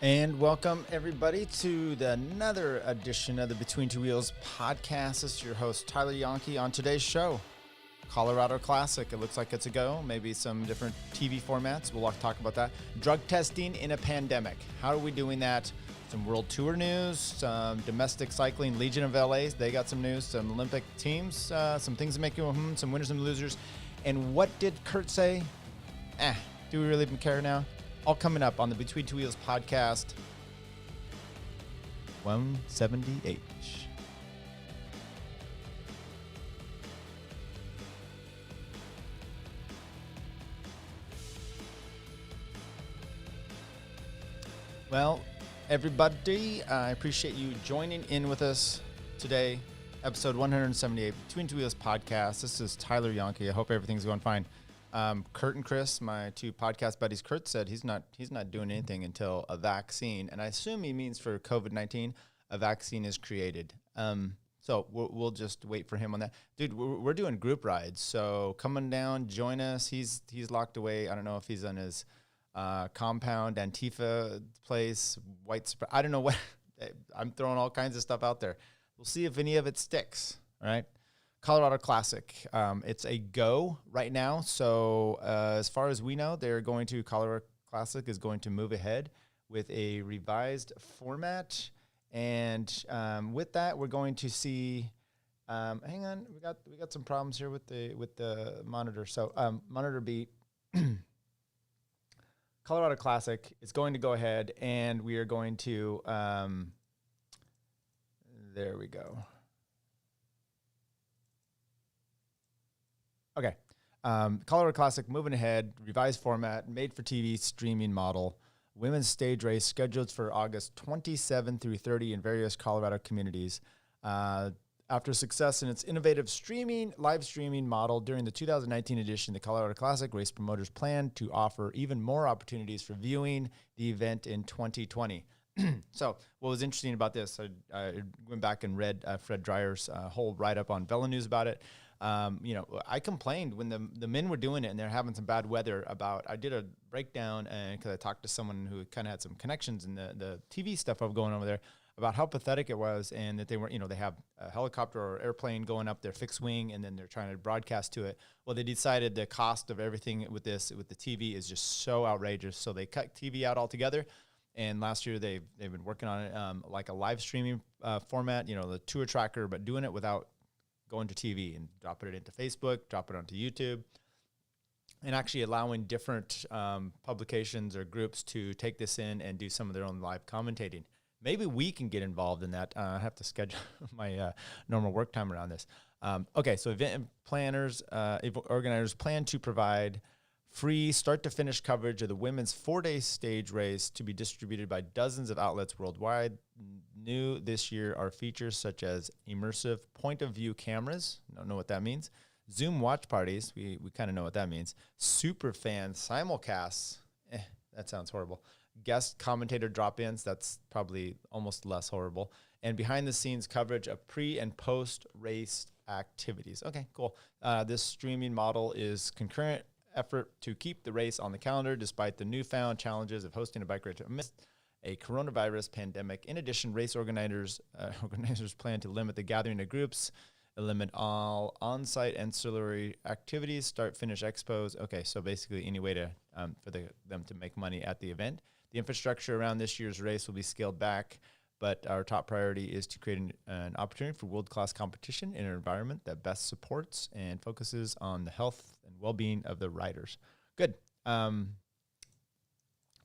And welcome, everybody, to another edition of the Between Two Wheels podcast. This is your host, Tyler Janke. On today's show, Colorado Classic. It looks like it's a go. Maybe some different TV formats. We'll talk about that. Drug testing in a pandemic. How are we doing that? Some World Tour news, some domestic cycling, Legion of LA. They got some news, some Olympic teams, some things to make you some winners and losers. And what did Curt say? Do we really even care now? All coming up on the Between Two Wheels podcast 170H. Well, everybody, I appreciate you joining in with us today. Episode 178, Between Two Wheels podcast. This is Tyler Janke. I hope everything's going fine. Curt and Chris, my two podcast buddies, Curt said he's not doing anything until a vaccine, and I assume he means for COVID-19, a vaccine is created. So we'll just wait for him on that. Dude, we're doing group rides, so come on down, join us. He's locked away. I don't know if he's on his compound, Antifa place, I don't know what. I'm throwing all kinds of stuff out there. We'll see if any of it sticks, all right? Colorado Classic. It's a go right now. So as far as we know, Colorado Classic is going to move ahead with a revised format. And with that, we're going to see, hang on, we got some problems here with the monitor. So monitor beat. Colorado Classic is going to go ahead, and we are going to, there we go. Okay. Colorado Classic moving ahead, revised format, made for TV streaming model, women's stage race scheduled for August 27 through 30 in various Colorado communities. After success in its innovative live streaming model during the 2019 edition, the Colorado Classic race promoters plan to offer even more opportunities for viewing the event in 2020. So what was interesting about this, I went back and read Fred Dreyer's whole write-up on Velo News about it. I complained when the men were doing it and they're having some bad weather I did a breakdown, and because I talked to someone who kind of had some connections in the TV stuff going over there about how pathetic it was, and that they were, they have a helicopter or airplane going up their fixed wing, and then they're trying to broadcast to it. Well, they decided the cost of everything with the TV is just so outrageous. So they cut TV out altogether. And last year they've been working on it like a live streaming format, the tour tracker, but doing it without going to TV, and dropping it into Facebook, drop it onto YouTube, and actually allowing different publications or groups to take this in and do some of their own live commentating. Maybe we can get involved in that. I have to schedule my normal work time around this. Okay, so event planners, organizers plan to provide free start-to-finish coverage of the women's 4-day stage race to be distributed by dozens of outlets worldwide. New this year are features such as immersive point-of-view cameras. Don't know what that means. Zoom watch parties. We kind of know what that means. Super fan simulcasts. That sounds horrible. Guest commentator drop-ins. That's probably almost less horrible. And behind-the-scenes coverage of pre- and post-race activities. Okay, cool. This streaming model is concurrent effort to keep the race on the calendar despite the newfound challenges of hosting a bike race amidst a coronavirus pandemic. In addition, race organizers plan to limit the gathering of groups, limit all on-site ancillary activities, start-finish expos. Okay, so basically any way to for them to make money at the event. The infrastructure around this year's race will be scaled back, but our top priority is to create an opportunity for world-class competition in an environment that best supports and focuses on the health and well-being of the riders. Good.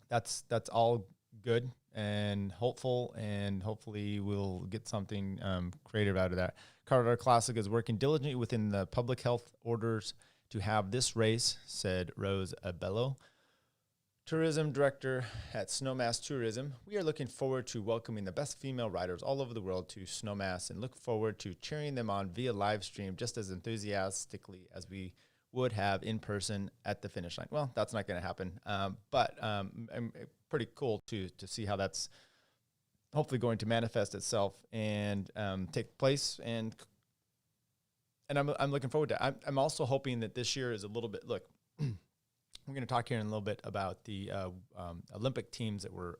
That's all good and hopeful, and hopefully we'll get something creative out of that. Colorado Classic is working diligently within the public health orders to have this race, said Rose Abello, tourism director at Snowmass Tourism. We are looking forward to welcoming the best female riders all over the world to Snowmass and look forward to cheering them on via live stream just as enthusiastically as we would have in person at the finish line. Well, that's not going to happen, but pretty cool to see how that's hopefully going to manifest itself and take place. And I'm looking forward to it. I'm also hoping that this year is a little bit, look, we're going to talk here in a little bit about the Olympic teams that were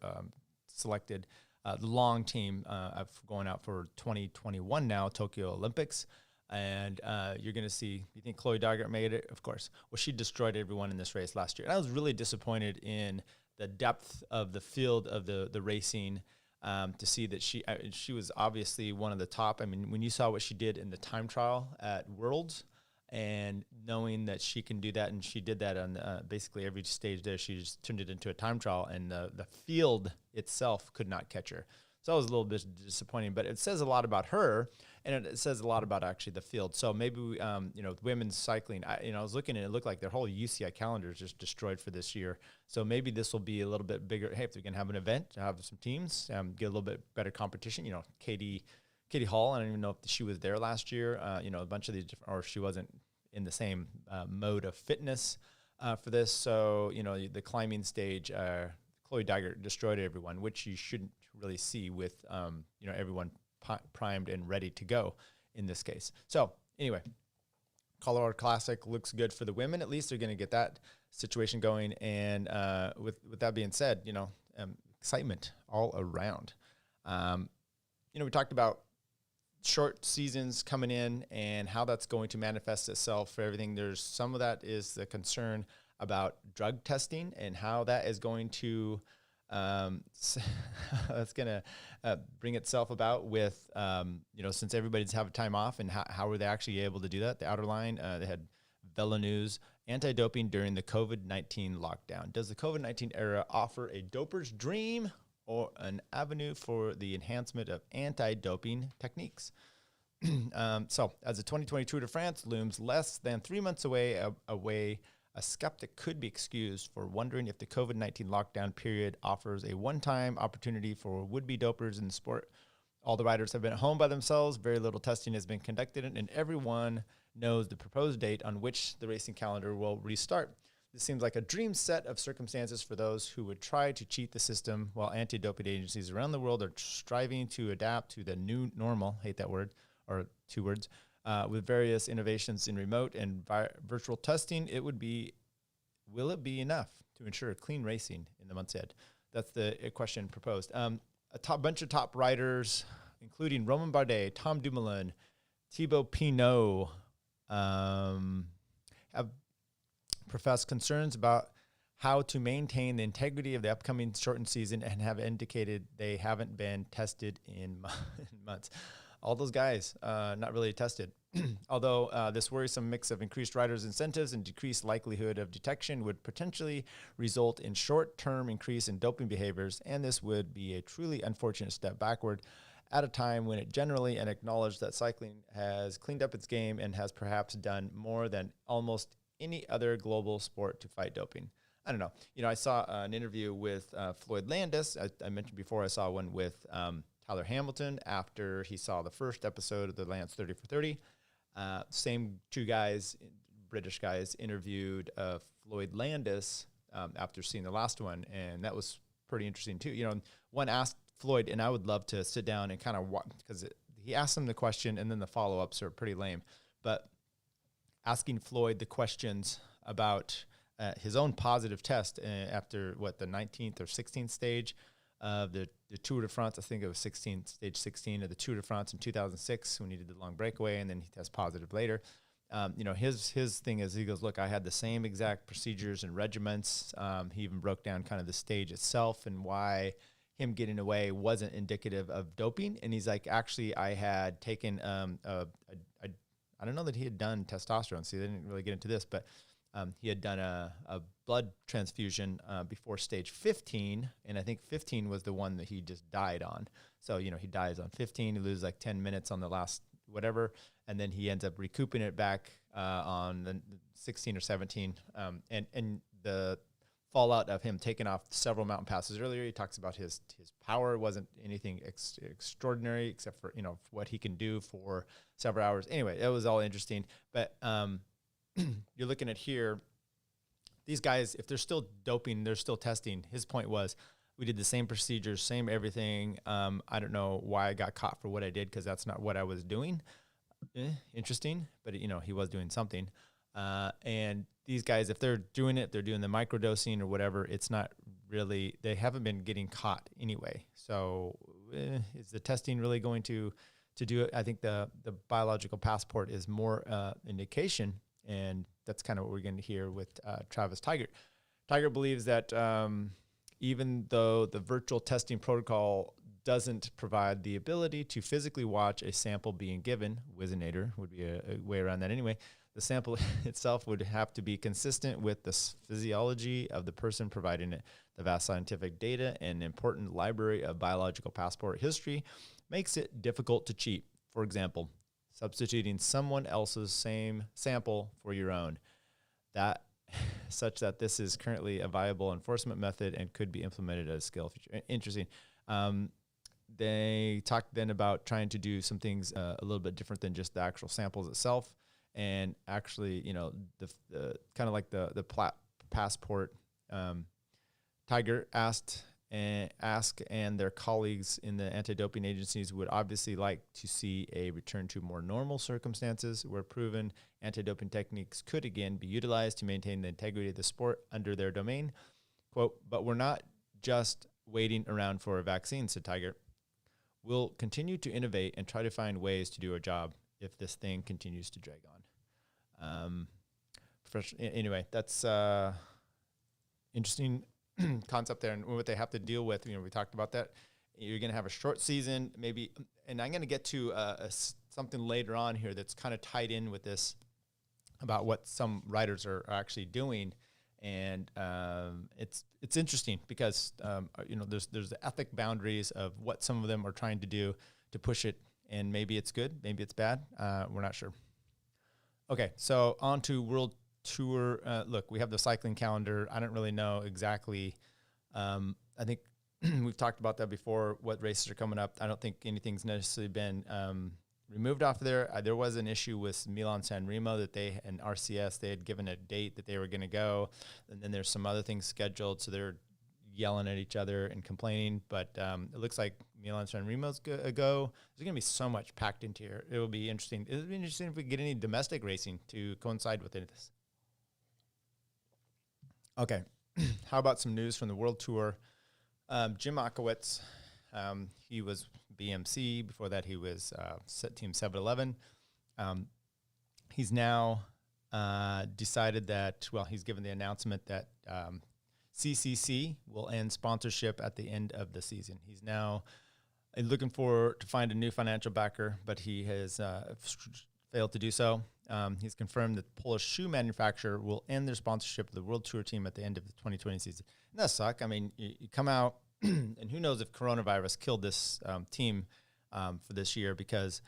selected the long team of going out for 2021 now, Tokyo Olympics. And you're going to see, you think Chloe Dygert made it? Of course. Well, she destroyed everyone in this race last year. And I was really disappointed in the depth of the field of the racing to see that she was obviously one of the top. I mean, when you saw what she did in the time trial at Worlds, and knowing that she can do that, and she did that on basically every stage there, she just turned it into a time trial, and the field itself could not catch her. So that was a little bit disappointing, but it says a lot about her, and it says a lot about actually the field. So maybe, women's cycling, I was looking and it looked like their whole UCI calendar is just destroyed for this year. So maybe this will be a little bit bigger. Hey, if we can have an event, have some teams, get a little bit better competition. Katie Hall, I don't even know if she was there last year. A bunch of these different, or she wasn't in the same mode of fitness for this. So, the climbing stage, Chloe Dygert destroyed everyone, which you shouldn't really see with, everyone primed and ready to go in this case. So anyway, Colorado Classic looks good for the women. At least they're going to get that situation going. And with that being said, excitement all around. We talked about short seasons coming in and how that's going to manifest itself for everything. There's some of that is the concern about drug testing and how that is going to that's going to bring itself about with, since everybody's having time off, and how were they actually able to do that? The Outer Line, they had Velo News, anti-doping during the COVID-19 lockdown. Does the COVID-19 era offer a doper's dream or an avenue for the enhancement of anti-doping techniques? So as the 2020 Tour de France looms less than 3 months away, a skeptic could be excused for wondering if the COVID-19 lockdown period offers a one-time opportunity for would-be dopers in the sport. All the riders have been at home by themselves. Very little testing has been conducted, and everyone knows the proposed date on which the racing calendar will restart. This seems like a dream set of circumstances for those who would try to cheat the system, while anti-doping agencies around the world are striving to adapt to the new normal, hate that word, or two words, with various innovations in remote and virtual testing. Will it be enough to ensure clean racing in the months ahead? That's the question proposed. A bunch of top riders, including Romain Bardet, Tom Dumoulin, Thibaut Pinot, have professed concerns about how to maintain the integrity of the upcoming shortened season and have indicated they haven't been tested in months. All those guys not really tested. Although this worrisome mix of increased riders' incentives and decreased likelihood of detection would potentially result in short-term increase in doping behaviors, and this would be a truly unfortunate step backward at a time when it generally and acknowledged that cycling has cleaned up its game and has perhaps done more than almost any other global sport to fight doping. I don't know. I saw an interview with Floyd Landis. I mentioned before I saw one with Tyler Hamilton after he saw the first episode of the Lance 30 for 30. Same two guys, British guys, interviewed Floyd Landis after seeing the last one, and that was pretty interesting too. One asked Floyd, and I would love to sit down and kind of watch, because he asked him the question, and then the follow-ups are pretty lame. But asking Floyd the questions about his own positive test after the 19th or 16th stage of the Tour de France. I think it was stage 16 of the Tour de France in 2006 when he did the long breakaway, and then he tests positive later. His thing is, he goes, look, I had the same exact procedures and regiments. He even broke down kind of the stage itself and why him getting away wasn't indicative of doping. And he's like, actually, I had taken I don't know that he had done testosterone. See, they didn't really get into this, but he had done a blood transfusion before stage 15, and I think 15 was the one that he just died on. So, he dies on 15, he loses like 10 minutes on the last whatever, and then he ends up recouping it back on the 16 or 17. And the fallout of him taking off several mountain passes earlier, he talks about his power wasn't anything extraordinary except for, what he can do for several hours. Anyway, it was all interesting, but you're looking at here, these guys, if they're still doping, they're still testing. His point was, we did the same procedures, same everything. I don't know why I got caught for what I did, because that's not what I was doing. Interesting, but he was doing something. And these guys, if they're doing it, they're doing the microdosing or whatever, it's not really, they haven't been getting caught anyway. So is the testing really going to do it? I think the biological passport is more indication, and that's kind of what we're going to hear with Travis Tigert. Tigert believes that even though the virtual testing protocol doesn't provide the ability to physically watch a sample being given, Wizinator would be a way around that anyway, the sample itself would have to be consistent with the physiology of the person providing it. The vast scientific data and important library of biological passport history makes it difficult to cheat. For example, substituting someone else's same sample for your own. That such that this is currently a viable enforcement method and could be implemented as a skill feature. Interesting. They talked then about trying to do some things a little bit different than just the actual samples itself, and actually, the kind of like the passport. Tiger asked and their colleagues in the anti-doping agencies would obviously like to see a return to more normal circumstances where proven anti-doping techniques could again be utilized to maintain the integrity of the sport under their domain. Quote, but we're not just waiting around for a vaccine, said Tiger. We'll continue to innovate and try to find ways to do our job if this thing continues to drag on. Anyway, that's interesting concept there, and what they have to deal with. We talked about that. You're going to have a short season, maybe, and I'm going to get to something later on here that's kind of tied in with this about what some riders are actually doing, and it's interesting because there's the ethic boundaries of what some of them are trying to do to push it, and maybe it's good, maybe it's bad. We're not sure. Okay, so on to World Tour. Look, we have the cycling calendar. I don't really know exactly. I think we've talked about that before, what races are coming up. I don't think anything's necessarily been removed off of there. There was an issue with Milan-San Remo that they and RCS, they had given a date that they were going to go, and then there's some other things scheduled, so they're yelling at each other and complaining, but it looks like Milan-San Remo's a go. There's going to be so much packed into here. It will be interesting. It would be interesting if we get any domestic racing to coincide with this. Okay, how about some news from the World Tour? Jim Akowitz, he was BMC. Before that, he was Team 711. He's now decided that, he's given the announcement that CCC will end sponsorship at the end of the season. He's now looking to find a new financial backer, but he has failed to do so. He's confirmed that the Polish shoe manufacturer will end their sponsorship of the World Tour team at the end of the 2020 season. And that sucks. I mean, you come out, and who knows if coronavirus killed this team for this year, because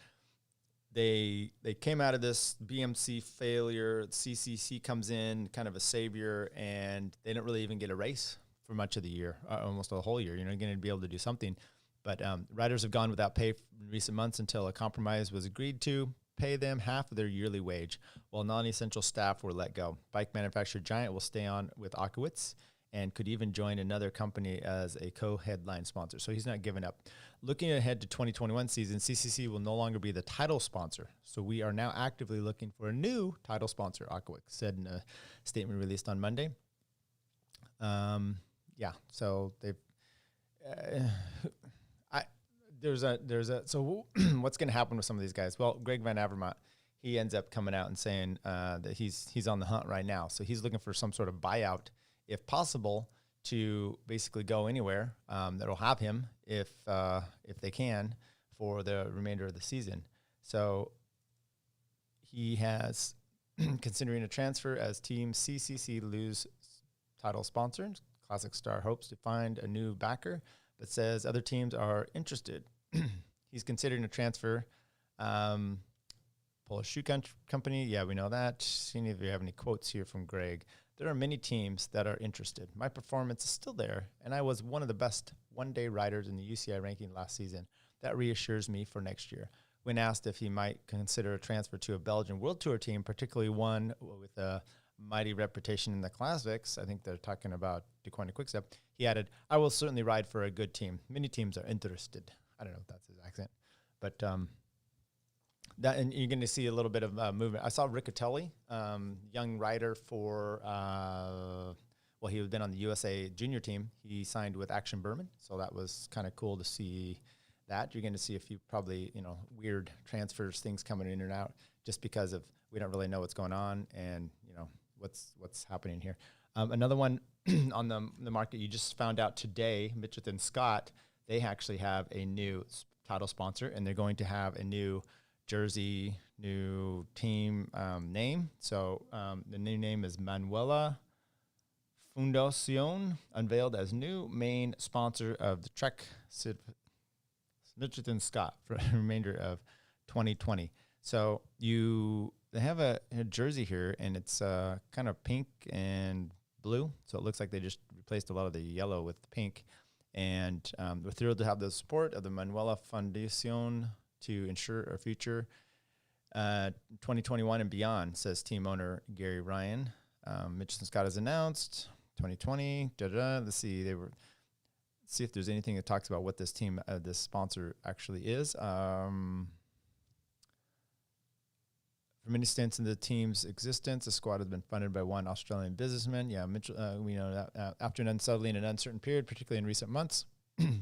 they came out of this BMC failure. CCC comes in, kind of a savior, and they didn't really even get a race for much of the year, almost the whole year. You're not going to be able to do something. But riders have gone without pay in recent months until a compromise was agreed to pay them half of their yearly wage, while non-essential staff were let go. Bike manufacturer Giant will stay on with Akowitz and could even join another company as a co-headline sponsor. So he's not giving up. Looking ahead to 2021 season, CCC will no longer be the title sponsor. So we are now actively looking for a new title sponsor, Akowitz said in a statement released on Monday. So they've... So what's going to happen with some of these guys? Well, Greg Van Avermaet, he ends up coming out and saying that he's on the hunt right now. So he's looking for some sort of buyout, if possible, to basically go anywhere that'll have him if they can for the remainder of the season. So he has considering a transfer as Team CCC lose title sponsor. Classic Star hopes to find a new backer, but says other teams are interested. He's considering a transfer. Polish shoe company, yeah, we know that. Seeing if you have any quotes here from Greg. There are many teams that are interested. My performance is still there, and I was one of the best one-day riders in the UCI ranking last season. That reassures me for next year. When asked if he might consider a transfer to a Belgian World Tour team, particularly one with a mighty reputation in the classics, I think they're talking about DeQuan Quickstep, he added, I will certainly ride for a good team. Many teams are interested. I don't know if that's his accent, but that, and you're going to see a little bit of movement. I saw Riccatelli, young rider for well, he had been on the USA junior team. He signed with Action Berman, so that was kind of cool to see that. You're going to see a few probably, weird transfers, things coming in and out, just because of we don't really know what's going on and, what's happening here. Another one on the market you just found out today, Mitchell and Scott, they actually have a new title sponsor, and they're going to have a new jersey, new team name. So the new name is Manuela Fundacion, unveiled as new main sponsor of the Trek Mitchell and Scott for the remainder of 2020. So they have a jersey here, and it's kind of pink and blue. So it looks like they just replaced a lot of the yellow with the pink. And we're thrilled to have the support of the Manuela Fundacion to ensure our future 2021 and beyond, says team owner Gary Ryan. Mitchell and Scott has announced 2020. Let's see. See if there's anything that talks about what this team, this sponsor actually is. For many stints in the team's existence, the squad has been funded by one Australian businessman. Yeah, Mitchell, we know that after an unsettling and uncertain period, particularly in recent months,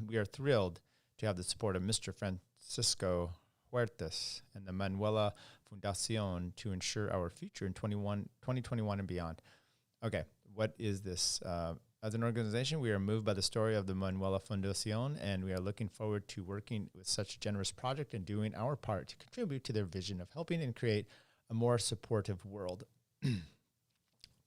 we are thrilled to have the support of Mr. Francisco Huertas and the Manuela Fundacion to ensure our future in 2021 and beyond. Okay, what is this? As an organization, we are moved by the story of the Manuela Fundacion, and we are looking forward to working with such a generous project and doing our part to contribute to their vision of helping and create a more supportive world.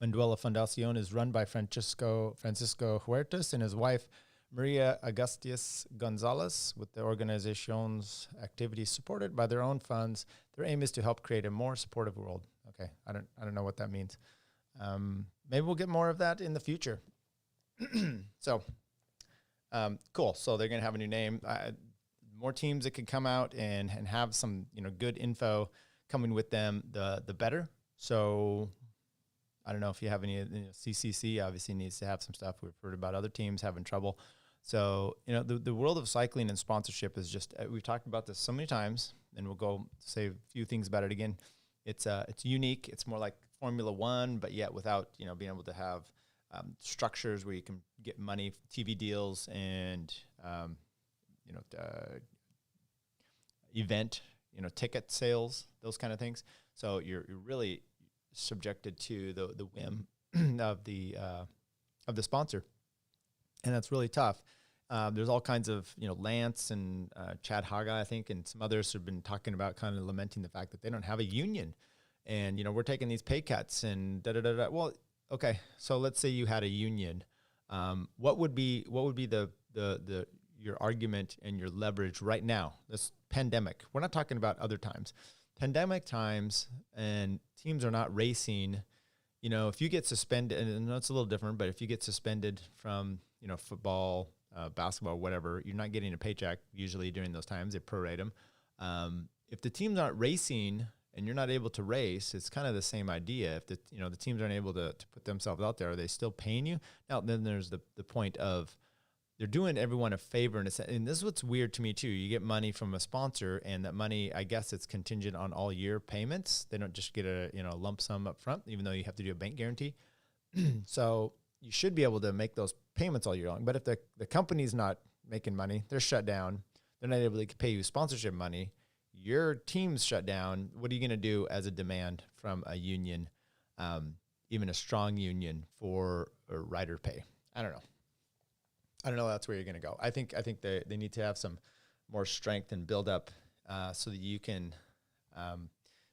Manuela Fundacion is run by Francisco Huertas and his wife, Maria Agustias Gonzalez, with the organization's activities supported by their own funds. Their aim is to help create a more supportive world. Okay, I don't know what that means. Maybe we'll get more of that in the future. So, cool. So they're going to have a new name. More teams that can come out and have some, good info coming with them, the better. So I don't know if you have any, CCC obviously needs to have some stuff. We've heard about other teams having trouble. So, the world of cycling and sponsorship is just, we've talked about this so many times, and we'll go say a few things about it again. It's unique. It's more like Formula One, but yet without, being able to have structures where you can get money, TV deals, and, event, ticket sales, those kind of things. So you're really subjected to the whim of the sponsor. And that's really tough. There's all kinds of, Lance and Chad Haga, I think, and some others have been talking about kind of lamenting the fact that they don't have a union. And, we're taking these pay cuts and da-da-da-da. Well, okay, so let's say you had a union. What would be your argument and your leverage right now? This pandemic. We're not talking about other times. Pandemic times, and teams are not racing. If you get suspended, and it's a little different, but if you get suspended from football, basketball, whatever, you're not getting a paycheck usually during those times. They prorate them. If the teams aren't racing and you're not able to race, it's kind of the same idea. If the teams aren't able to put themselves out there, are they still paying you? Now, then there's the point of they're doing everyone a favor. And this is what's weird to me too. You get money from a sponsor, and that money, I guess it's contingent on all year payments. They don't just get a lump sum up front, even though you have to do a bank guarantee. So you should be able to make those payments all year long. But if the company's not making money, they're shut down, they're not able to pay you sponsorship money, your team's shut down, what are you going to do as a demand from a union, even a strong union, for a rider pay? I don't know. That's where you're going to go. I think they need to have some more strength and build up so that you can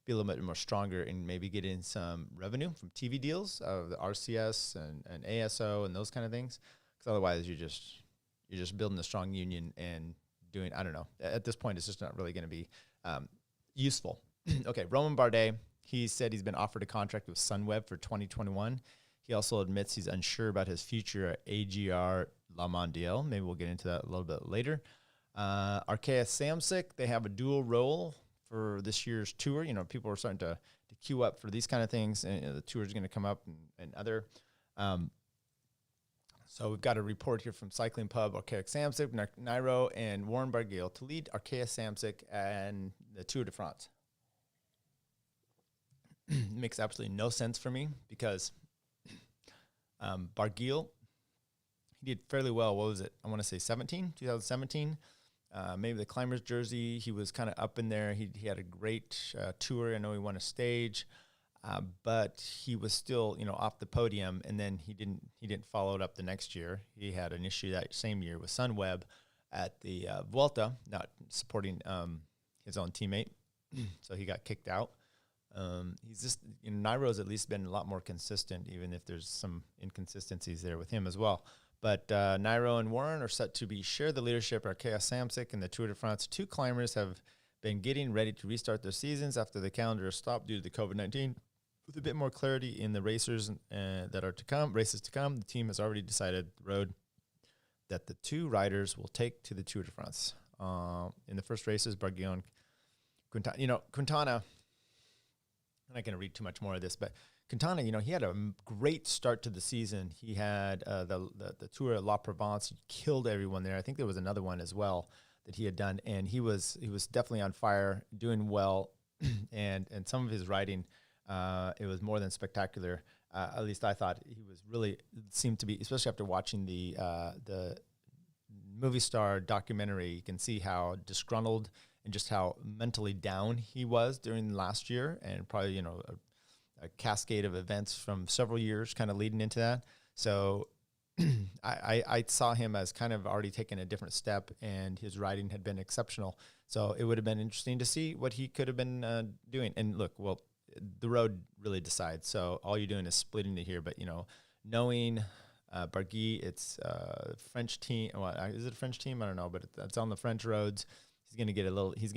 be a little bit more stronger and maybe get in some revenue from TV deals of the RCS and ASO and those kind of things. Because otherwise you're just building a strong union and doing, I don't know. At this point, it's just not really going to be useful. Okay, Romain Bardet, he said he's been offered a contract with Sunweb for 2021. He also admits he's unsure about his future at AGR La Mondiale. Maybe we'll get into that a little bit later. Arkea Samsic, they have a dual role for this year's tour. People are starting to queue up for these kind of things, and the tour is going to come up and other. So we've got a report here from Cycling Pub, Arkea Samsic, Nairo, and Warren Barguil to lead Arkea Samsic and the Tour de France. Makes absolutely no sense for me because Barguil, he did fairly well. What was it? I want to say 2017. Maybe the climber's jersey. He was kind of up in there. He had a great tour. I know he won a stage, but he was still, off the podium. And then he didn't follow it up the next year. He had an issue that same year with Sunweb at the Vuelta, not supporting his own teammate. So he got kicked out. He's just, Nairo's at least been a lot more consistent, even if there's some inconsistencies there with him as well. But Nairo and Warren are set to share the leadership at Chaos Samsic in the Tour de France. Two climbers have been getting ready to restart their seasons after the calendar stopped due to the COVID-19. With a bit more clarity in the races to come, the team has already decided the road that the two riders will take to the Tour de France. In the first races, Barguil and Quintana. Quintana, I'm not going to read too much more of this, but Quintana, he had a great start to the season. He had the Tour of La Provence. He killed everyone there. I think there was another one as well that he had done, and he was definitely on fire, doing well, and some of his riding, it was more than spectacular. At least I thought he was seemed to be, especially after watching the movie star documentary. You can see how disgruntled and just how mentally down he was during last year, and probably a cascade of events from several years kind of leading into that. So I saw him as kind of already taking a different step, and his riding had been exceptional. So it would have been interesting to see what he could have been doing. And look, well, the road really decides. So all you're doing is splitting it here. But, knowing Barguil, it's a French team. Well, is it a French team? I don't know, but it's on the French roads. He's going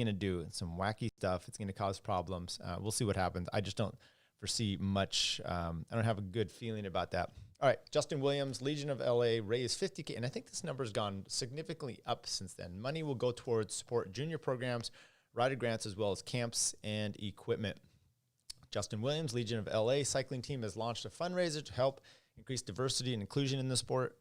to do some wacky stuff. It's going to cause problems. We'll see what happens. I just don't foresee much. I don't have a good feeling about that. All right, Justin Williams, Legion of LA, raised $50K, and I think this number's gone significantly up since then. Money will go towards support junior programs, rider grants, as well as camps and equipment. Justin Williams, Legion of LA cycling team, has launched a fundraiser to help increase diversity and inclusion in the sport.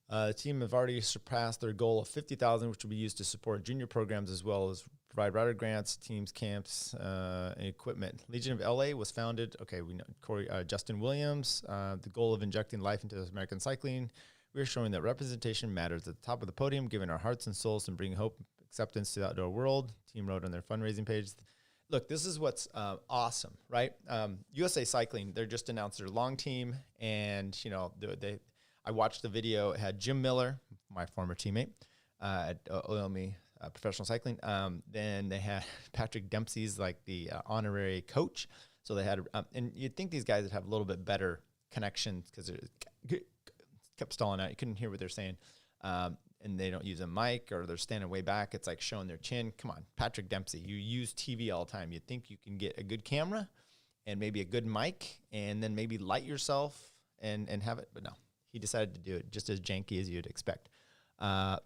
The team have already surpassed their goal of $50,000, which will be used to support junior programs as well as provide rider grants, teams, camps, and equipment. Legion of LA was founded. Okay, we know Justin Williams. The goal of injecting life into American cycling. We are showing that representation matters at the top of the podium, giving our hearts and souls and bringing hope, acceptance to the outdoor world. Team wrote on their fundraising page. Look, this is what's awesome, right? USA Cycling, they just announced their long team, and I watched the video. It had Jim Miller, my former teammate at Oilme Professional Cycling. Then they had Patrick Dempsey's like the honorary coach. So they had, and you'd think these guys would have a little bit better connections because it kept stalling out. You couldn't hear what they're saying. And they don't use a mic, or they're standing way back. It's like showing their chin. Come on, Patrick Dempsey, you use TV all the time. You'd think you can get a good camera and maybe a good mic and then maybe light yourself and have it. But no, he decided to do it just as janky as you'd expect.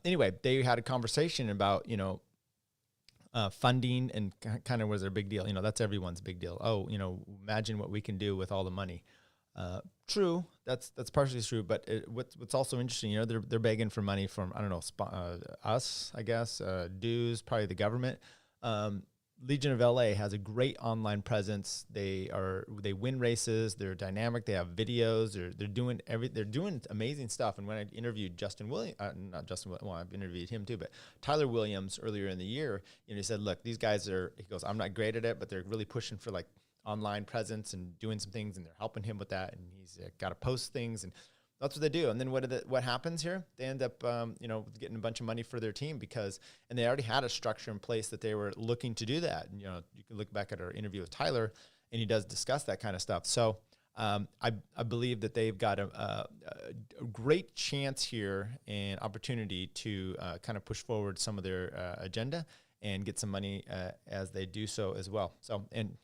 Anyway, they had a conversation about, funding, and kind of was their big deal. That's everyone's big deal. Oh, imagine what we can do with all the money. True, that's partially true, but what's also interesting, they're begging for money from, I don't know, us, I guess, dues, probably the government. Legion of LA has a great online presence. They win races. They're dynamic. They have videos. They're doing amazing stuff. And when I interviewed I've interviewed him too, but Tyler Williams earlier in the year, he said, look, these guys he goes, I'm not great at it, but they're really pushing for like online presence and doing some things, and they're helping him with that. And he's got to post things, and that's what they do. And then what happens here? They end up, getting a bunch of money for their team and they already had a structure in place that they were looking to do that. And, you can look back at our interview with Tyler, and he does discuss that kind of stuff. So I believe that they've got a great chance here and opportunity to kind of push forward some of their agenda and get some money as they do so as well. So, and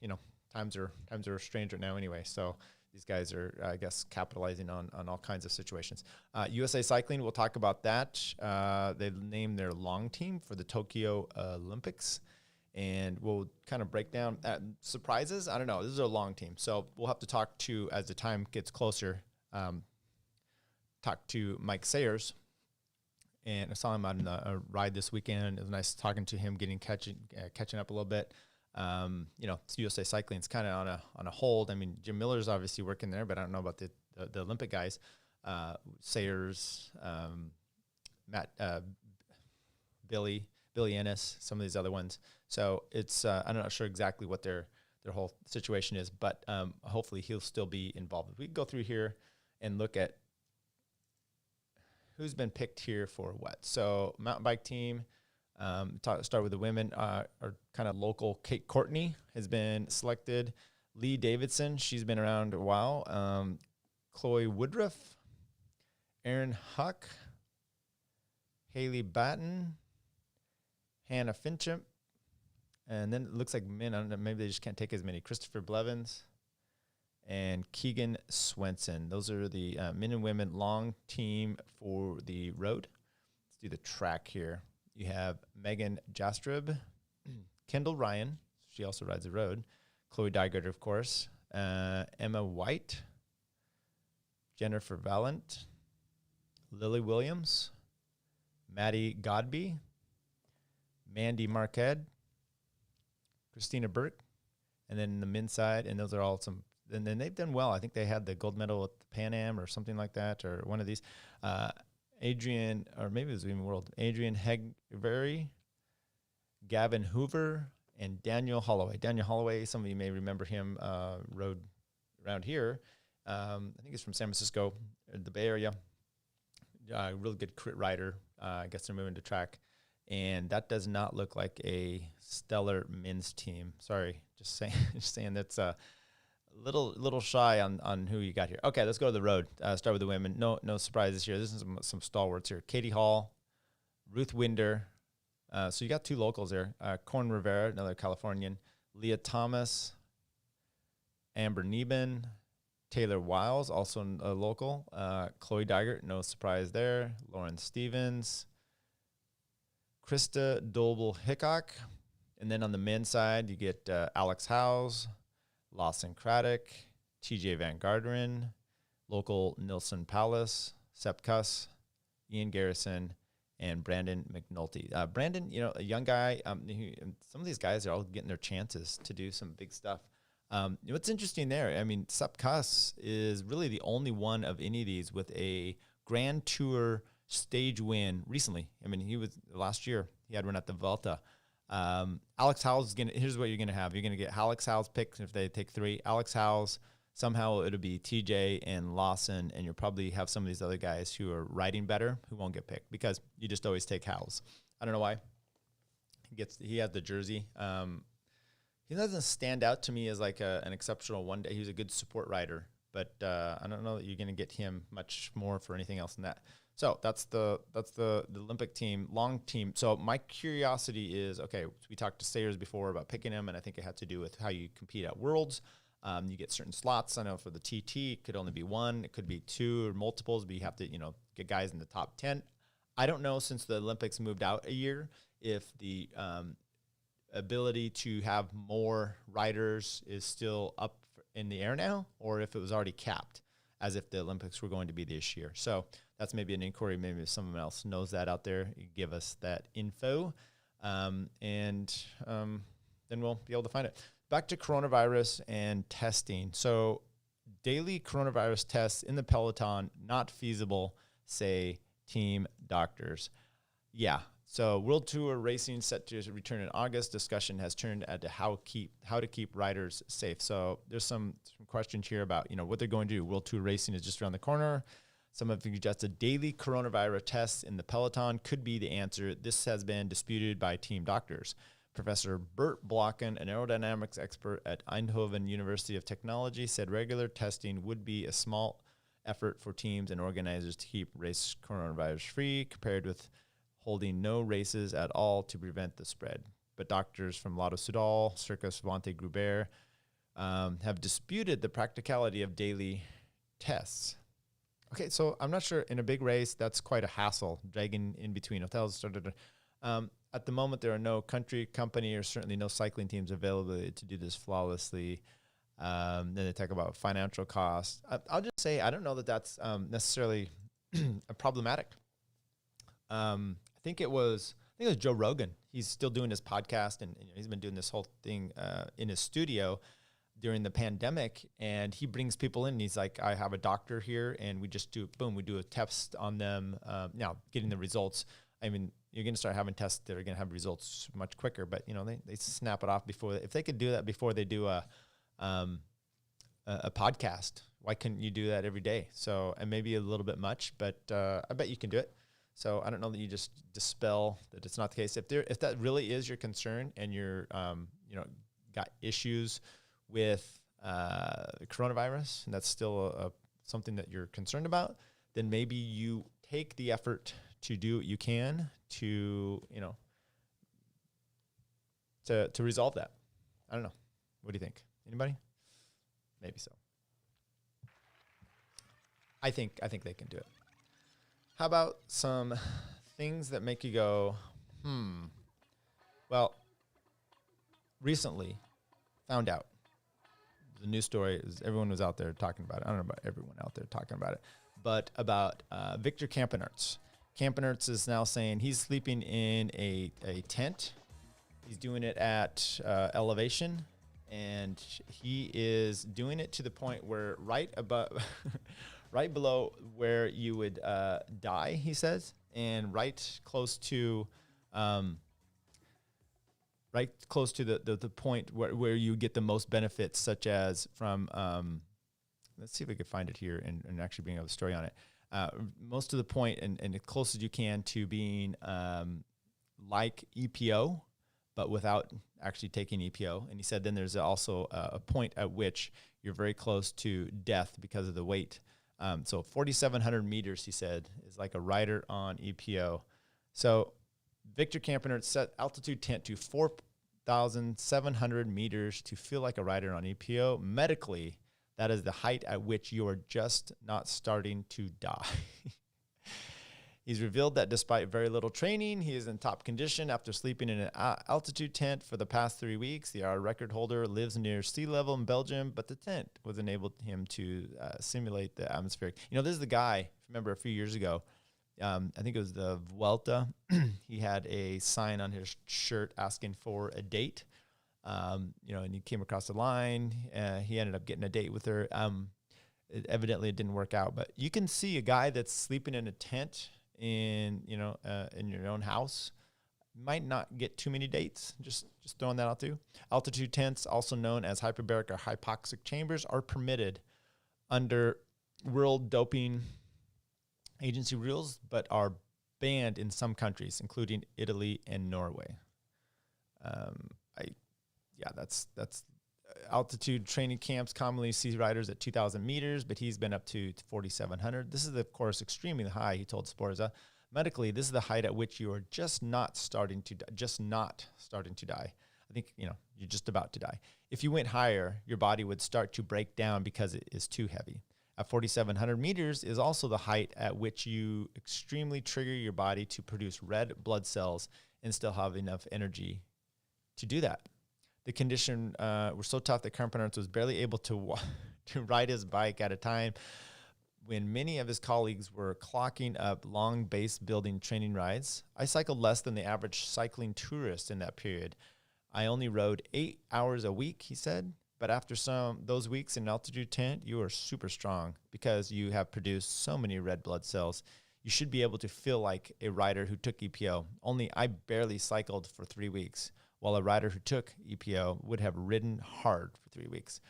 times are strange right now anyway. So these guys are, I guess, capitalizing on all kinds of situations. USA Cycling, we'll talk about that. They named their long team for the Tokyo Olympics, and we'll kind of break down surprises. I don't know. This is a long team, so we'll have to talk to, as the time gets closer, talk to Mike Sayers. And I saw him on a ride this weekend. It was nice talking to him, catching up a little bit. It's USA Cycling. It's kind of on a hold. I mean, Jim Miller's obviously working there, but I don't know about the the Olympic guys, Sayers, Matt, Billy Ennis, some of these other ones. So it's I'm not sure exactly what their whole situation is, but hopefully he'll still be involved. We can go through here and look at who's been picked here for what. So mountain bike team, start with the women, are kind of local. Kate Courtney has been selected. Lee Davidson, she's been around a while. Chloe Woodruff, Aaron Huck, Haley Batten, Hannah Fincham, and then it looks like men, I don't know, maybe they just can't take as many. Christopher Blevins and Keegan Swenson. Those are the men and women long team for the road. Let's do the track here. You have Megan Jastrub, Kendall Ryan. She also rides the road. Chloe Dygert, of course. Emma White, Jennifer Valent, Lily Williams, Maddie Godby, Mandy Marquette, Christina Burke, and then the men's side, and those are all some, and then they've done well. I think they had the gold medal at the Pan Am or something like that, or one of these. Adrian, or maybe it was even World, Adrian Hegberry, Gavin Hoover, and Daniel Holloway. Daniel Holloway, some of you may remember him, rode around here. I think he's from San Francisco, the Bay Area. Really good crit rider. I guess they're moving to track. And that does not look like a stellar men's team. Sorry, just saying that's a little shy on who you got here. Okay, let's go to the road. Start with the women. No surprises here. This is some stalwarts here. Katie Hall, Ruth Winder. So you got two locals there. Corn Rivera, another Californian. Leah Thomas, Amber Neben, Taylor Wiles, also a local. Chloe Dygert, no surprise there. Lauren Stevens. Krista Doble-Hickok. And then on the men's side, you get Alex Howes, Lawson Craddock, TJ Van Garderen, local Nilsson Palace, Sepp Kuss, Ian Garrison, and Brandon McNulty. Brandon, a young guy. Some of these guys are all getting their chances to do some big stuff. What's interesting there, Sepp Kuss is really the only one of any of these with a Grand Tour stage win recently. He was last year. He had one at the Vuelta. Alex Howes here's what you're gonna have. You're gonna get Alex Howes picked if they take 3. Alex Howes, somehow it'll be TJ and Lawson, and you'll probably have some of these other guys who are riding better who won't get picked because you just always take Howes. I don't know why. He has the jersey. He doesn't stand out to me as like an exceptional one day. He was a good support rider, but I don't know that you're going to get him much more for anything else than that. So that's the Olympic team, long team. So my curiosity is, okay, we talked to Sayers before about picking him, and I think it had to do with how you compete at Worlds. You get certain slots. I know for the TT, it could only be 1. It could be 2 or multiples, but you have to, get guys in the top 10. I don't know, since the Olympics moved out a year, if the ability to have more riders is still up in the air now, or if it was already capped, as if the Olympics were going to be this year. So that's maybe an inquiry. Maybe if someone else knows that out there, give us that info, and then we'll be able to find it. Back to coronavirus and testing. So daily coronavirus tests in the peloton, not feasible, say team doctors. Yeah. So World Tour racing set to return in August. Discussion has turned to how to keep riders safe. So there's some questions here about what they're going to do. World Tour racing is just around the corner. Some have suggested daily coronavirus tests in the peloton could be the answer. This has been disputed by team doctors. Professor Bert Blocken, an aerodynamics expert at Eindhoven University of Technology, said regular testing would be a small effort for teams and organizers to keep race coronavirus free, compared with holding no races at all to prevent the spread. But doctors from Lotto Soudal, Circus Svante Gruber, have disputed the practicality of daily tests. Okay, so I'm not sure, in a big race, that's quite a hassle, dragging in between hotels. At the moment, there are no country, company, or certainly no cycling teams available to do this flawlessly. Then they talk about financial costs. I'll just say I don't know that that's necessarily problematic. I think it was Joe Rogan. He's still doing his podcast, and he's been doing this whole thing in his studio. during the pandemic, and he brings people in. And he's like, I have a doctor here, and we just do, boom, we do a test on them. Now, getting the results, I mean, you're going to start having tests that are going to have results much quicker, but, you know, they snap it off before. If they could do that before they do a podcast, why couldn't you do that every day? So, and maybe a little bit much, but I bet you can do it. So I don't know that you just dispel that it's not the case. If that really is your concern, and you're, got issues with coronavirus, and that's still something that you're concerned about, then maybe you take the effort to do what you can to, to resolve that. I don't know. What do you think? Anybody? Maybe so. I think they can do it. How about some things that make you go, Well, recently found out, the news story is everyone was out there talking about it. I don't know about everyone out there talking about it, but about Victor Campenerts. Campenerts is now saying he's sleeping in a tent. He's doing it at elevation, and he is doing it to the point where right above, right below where you would die, he says, and right close to the point where you get the most benefits, such as from, let's see if we could find it here and actually bring up a story on it. Most of the point and as close as you can to being like EPO, but without actually taking EPO. And he said then there's also a point at which you're very close to death because of the weight. So 4,700 meters, he said, is like a rider on EPO. So Victor Campenerts set altitude tent to 4,700 meters to feel like a rider on EPO. Medically, that is the height at which you are just not starting to die. He's revealed that despite very little training, he is in top condition after sleeping in an altitude tent for the past 3 weeks. The record holder lives near sea level in Belgium, but the tent was enabled him to simulate the atmospheric. This is the guy, remember a few years ago, I think it was the Vuelta. He had a sign on his shirt asking for a date, and he came across the line. He ended up getting a date with her. Evidently, it didn't work out, but you can see a guy that's sleeping in a tent in your own house might not get too many dates. Just throwing that out too. Altitude tents, also known as hyperbaric or hypoxic chambers, are permitted under World Doping Agency rules, but are banned in some countries, including Italy and Norway. That's altitude training camps commonly see riders at 2,000 meters, but he's been up to 4,700. This is, of course, extremely high, he told Sporza. Medically, this is the height at which you are just not starting to die. I think, you're just about to die. If you went higher, your body would start to break down because it is too heavy. At 4,700 meters is also the height at which you extremely trigger your body to produce red blood cells and still have enough energy to do that. The condition was so tough that Campenerts was barely able to ride his bike at a time when many of his colleagues were clocking up long base building training rides. I cycled less than the average cycling tourist in that period. I only rode 8 hours a week, he said. But after those weeks in altitude tent, you are super strong because you have produced so many red blood cells. You should be able to feel like a rider who took EPO. Only I barely cycled for 3 weeks, while a rider who took EPO would have ridden hard for 3 weeks.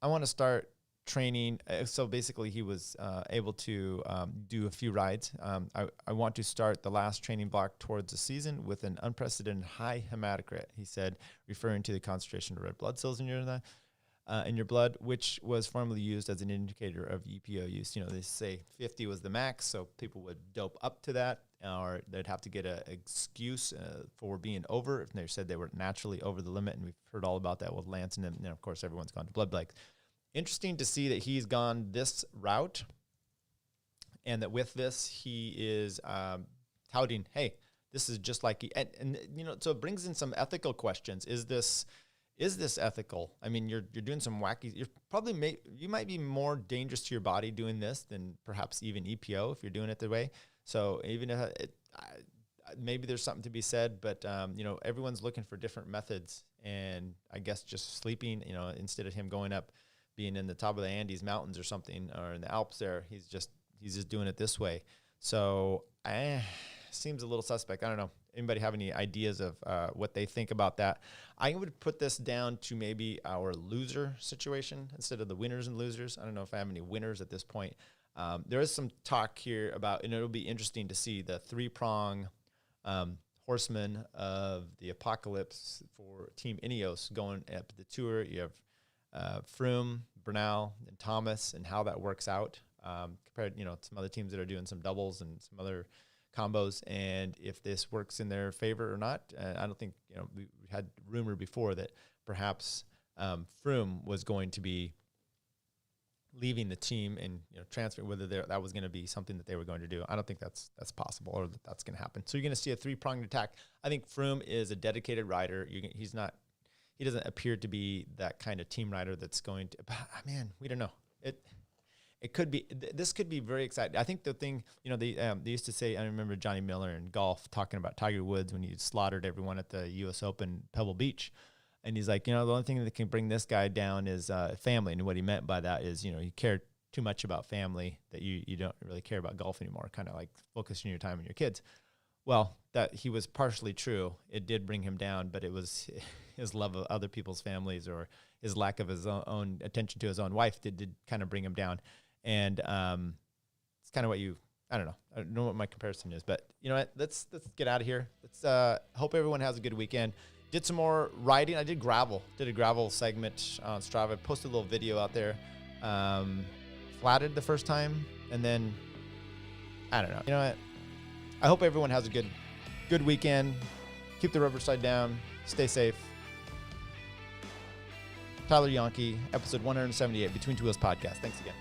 I want to start training. So basically, he was able to do a few rides. I want to start the last training block towards the season with an unprecedented high hematocrit, he said, referring to the concentration of red blood cells in your blood, which was formerly used as an indicator of EPO use. They say 50 was the max, so people would dope up to that, or they'd have to get an excuse for being over if they said they were naturally over the limit, and we've heard all about that with Lance, and then of course, everyone's gone to blood banks. Interesting to see that he's gone this route, and that with this, he is touting, hey, this is just like, so it brings in some ethical questions. Is this ethical? I mean, you're doing some wacky, you might be more dangerous to your body doing this than perhaps even EPO if you're doing it the way. So even if maybe there's something to be said, but everyone's looking for different methods, and I guess just sleeping, instead of him going up, being in the top of the Andes Mountains or something, or in the Alps there, he's just doing it this way. So seems a little suspect. I don't know. Anybody have any ideas of what they think about that? I would put this down to maybe our loser situation instead of the winners and losers. I don't know if I have any winners at this point. There is some talk here about, and it'll be interesting to see the three-prong horsemen of the apocalypse for Team Ineos going up the tour. You have Froome, Bernal, and Thomas, and how that works out compared, to some other teams that are doing some doubles and some other combos, and if this works in their favor or not. I don't think, we had rumor before that perhaps Froome was going to be leaving the team and transferring, whether that was going to be something that they were going to do. I don't think that's possible, or that's going to happen. So you're going to see a three-pronged attack. I think Froome is a dedicated rider. He doesn't appear to be that kind of team rider that's going to, man, we don't know. It could be, this could be very exciting. I think the thing, they used to say, I remember Johnny Miller in golf talking about Tiger Woods when he slaughtered everyone at the U.S. Open Pebble Beach. And he's like, the only thing that can bring this guy down is family. And what he meant by that is, you care too much about family that you don't really care about golf anymore, kind of like focusing your time on your kids. Well, that he was partially true. It did bring him down, but it was his love of other people's families, or his lack of his own attention to his own wife did kind of bring him down. And it's kind of what I don't know what my comparison is, but you know what? Let's get out of here. Let's hope everyone has a good weekend. Did some more riding. I did a gravel segment on Strava. Posted a little video out there. Flatted the first time, and then I don't know. You know what? I hope everyone has a good weekend. Keep the rubber side down. Stay safe. Tyler Janke, episode 178, Between Two Wheels podcast. Thanks again.